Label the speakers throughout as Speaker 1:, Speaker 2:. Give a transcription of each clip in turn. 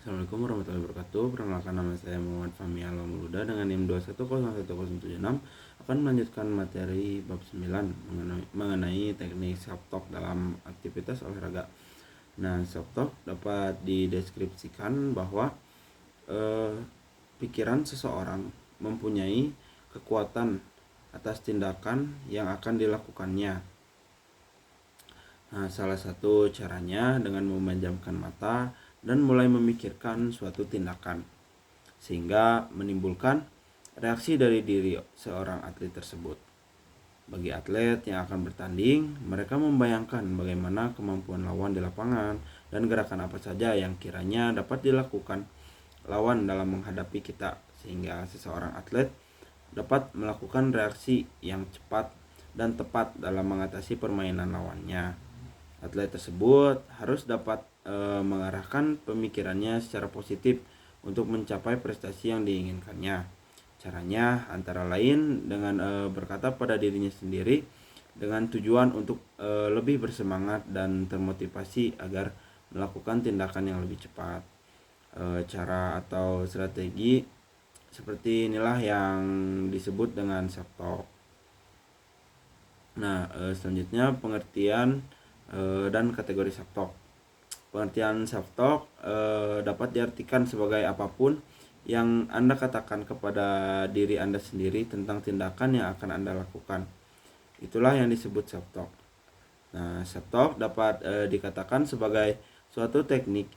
Speaker 1: Assalamualaikum warahmatullahi wabarakatuh. Perkenalkan, nama saya Muhammad Fahmi Alamuluda dengan NIM 2101076 akan melanjutkan materi bab 9 mengenai teknik self talk dalam aktivitas olahraga. Nah, self talk dapat dideskripsikan bahwa pikiran seseorang mempunyai kekuatan atas tindakan yang akan dilakukannya. Nah, salah satu caranya dengan memejamkan mata dan mulai memikirkan suatu tindakan, sehingga menimbulkan reaksi dari diri seorang atlet tersebut. Bagi atlet yang akan bertanding, mereka membayangkan bagaimana kemampuan lawan di lapangan dan gerakan apa saja yang kiranya dapat dilakukan lawan dalam menghadapi kita, sehingga seseorang atlet dapat melakukan reaksi yang cepat dan tepat dalam mengatasi permainan lawannya. Atlet tersebut harus dapat mengarahkan pemikirannya secara positif untuk mencapai prestasi yang diinginkannya. Caranya antara lain dengan berkata pada dirinya sendiri dengan tujuan untuk lebih bersemangat dan termotivasi agar melakukan tindakan yang lebih cepat. Cara atau strategi seperti inilah yang disebut dengan self talk. Nah, selanjutnya pengertian dan kategori self talk. Pengertian self talk dapat diartikan sebagai apapun yang Anda katakan kepada diri Anda sendiri tentang tindakan yang akan Anda lakukan. Itulah yang disebut self talk. Nah, self talk dapat dikatakan sebagai suatu teknik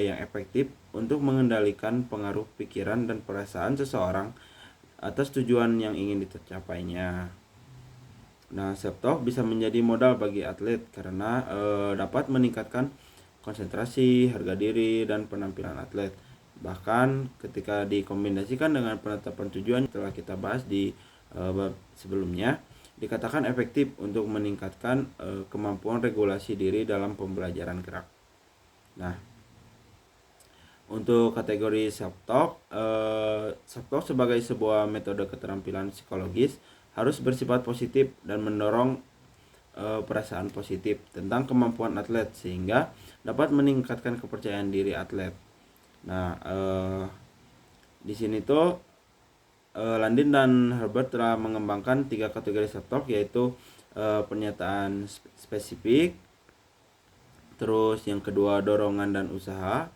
Speaker 1: yang efektif untuk mengendalikan pengaruh pikiran dan perasaan seseorang atas tujuan yang ingin dicapainya. Nah, self talk bisa menjadi modal bagi atlet karena dapat meningkatkan konsentrasi, harga diri, dan penampilan atlet. Bahkan ketika dikombinasikan dengan penetapan tujuan telah kita bahas di bab sebelumnya, dikatakan efektif untuk meningkatkan kemampuan regulasi diri dalam pembelajaran gerak. Nah, untuk kategori self talk sebagai sebuah metode keterampilan psikologis harus bersifat positif dan mendorong perasaan positif tentang kemampuan atlet sehingga dapat meningkatkan kepercayaan diri atlet. Nah, di sini tuh Landin dan Herbert telah mengembangkan 3 kategori self talk, yaitu pernyataan spesifik, terus yang kedua dorongan dan usaha,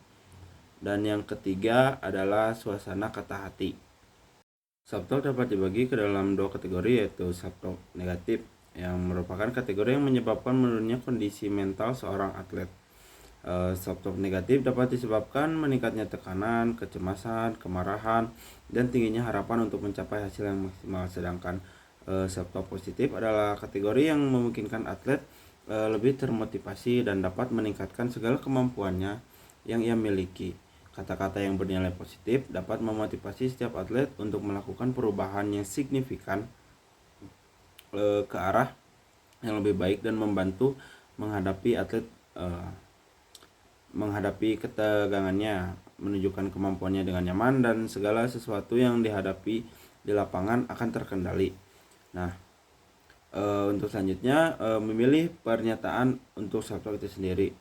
Speaker 1: dan yang ketiga adalah suasana kata hati. Self talk dapat dibagi ke dalam 2 kategori, yaitu self talk negatif yang merupakan kategori yang menyebabkan menurunnya kondisi mental seorang atlet. Self talk negatif dapat disebabkan meningkatnya tekanan, kecemasan, kemarahan, dan tingginya harapan untuk mencapai hasil yang maksimal. Sedangkan self talk positif adalah kategori yang memungkinkan atlet lebih termotivasi dan dapat meningkatkan segala kemampuannya yang ia miliki. Kata-kata yang bernilai positif dapat memotivasi setiap atlet untuk melakukan perubahan yang signifikan ke arah yang lebih baik dan membantu menghadapi atlet menghadapi ketegangannya, menunjukkan kemampuannya dengan nyaman, dan segala sesuatu yang dihadapi di lapangan akan terkendali. Nah, untuk selanjutnya memilih pernyataan untuk self talk itu sendiri.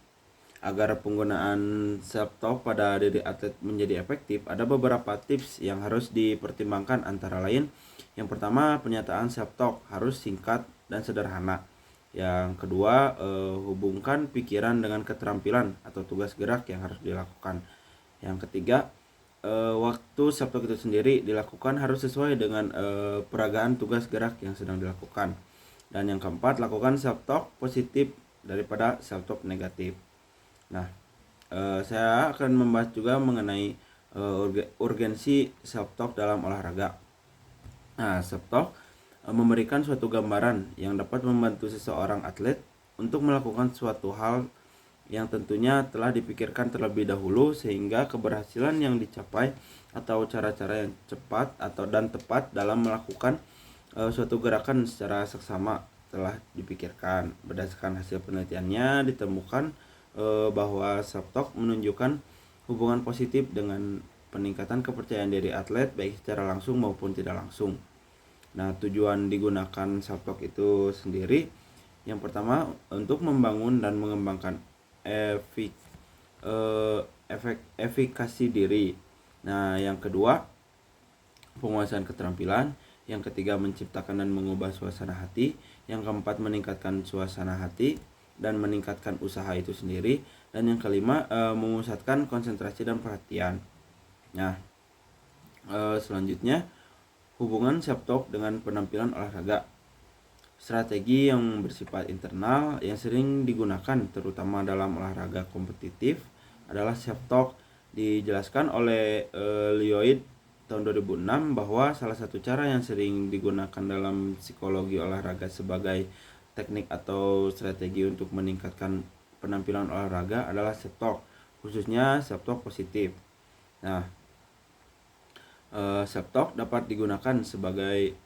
Speaker 1: Agar penggunaan self talk pada diri atlet menjadi efektif, ada beberapa tips yang harus dipertimbangkan, antara lain yang pertama, pernyataan self talk harus singkat dan sederhana. Yang kedua, hubungkan pikiran dengan keterampilan atau tugas gerak yang harus dilakukan. Yang ketiga, waktu self talk itu sendiri dilakukan harus sesuai dengan peragaan tugas gerak yang sedang dilakukan. Dan yang keempat, lakukan self talk positif daripada self talk negatif. Nah, saya akan membahas juga mengenai urgensi self talk dalam olahraga. Nah, self talk memberikan suatu gambaran yang dapat membantu seseorang atlet untuk melakukan suatu hal yang tentunya telah dipikirkan terlebih dahulu, sehingga keberhasilan yang dicapai atau cara-cara yang cepat atau dan tepat dalam melakukan suatu gerakan secara seksama telah dipikirkan. Berdasarkan hasil penelitiannya ditemukan bahwa self talk menunjukkan hubungan positif dengan peningkatan kepercayaan diri atlet baik secara langsung maupun tidak langsung. Nah, tujuan digunakan self talk itu sendiri yang pertama untuk membangun dan mengembangkan efikasi diri. Nah, yang kedua, penguasaan keterampilan. Yang ketiga, menciptakan dan mengubah suasana hati. Yang keempat, meningkatkan suasana hati dan meningkatkan usaha itu sendiri. Dan yang kelima, memusatkan konsentrasi dan perhatian. Nah, selanjutnya, hubungan self-talk dengan penampilan olahraga. Strategi yang bersifat internal yang sering digunakan terutama dalam olahraga kompetitif adalah self-talk. Dijelaskan oleh Lloyd tahun 2006 bahwa salah satu cara yang sering digunakan dalam psikologi olahraga sebagai teknik atau strategi untuk meningkatkan penampilan olahraga adalah self-talk, khususnya self-talk positif. Nah, self-talk dapat digunakan sebagai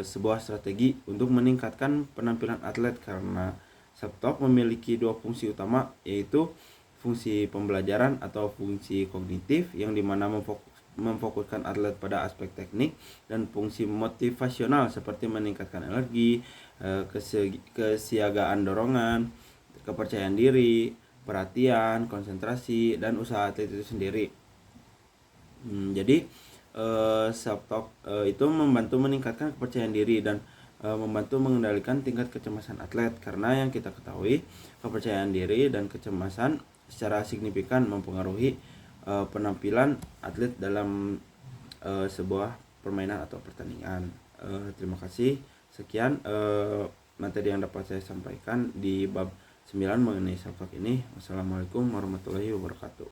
Speaker 1: sebuah strategi untuk meningkatkan penampilan atlet karena self-talk memiliki dua fungsi utama, yaitu fungsi pembelajaran atau fungsi kognitif yang dimana memfokuskan atlet pada aspek teknik, dan fungsi motivasional seperti meningkatkan energi, kesiagaan dorongan, kepercayaan diri, perhatian, konsentrasi, dan usaha atlet itu sendiri. Jadi self-talk itu membantu meningkatkan kepercayaan diri dan membantu mengendalikan tingkat kecemasan atlet, karena yang kita ketahui kepercayaan diri dan kecemasan secara signifikan mempengaruhi penampilan atlet dalam sebuah permainan atau pertandingan. Terima kasih. Sekian materi yang dapat saya sampaikan di bab 9 mengenai self-talk ini. Wassalamualaikum warahmatullahi wabarakatuh.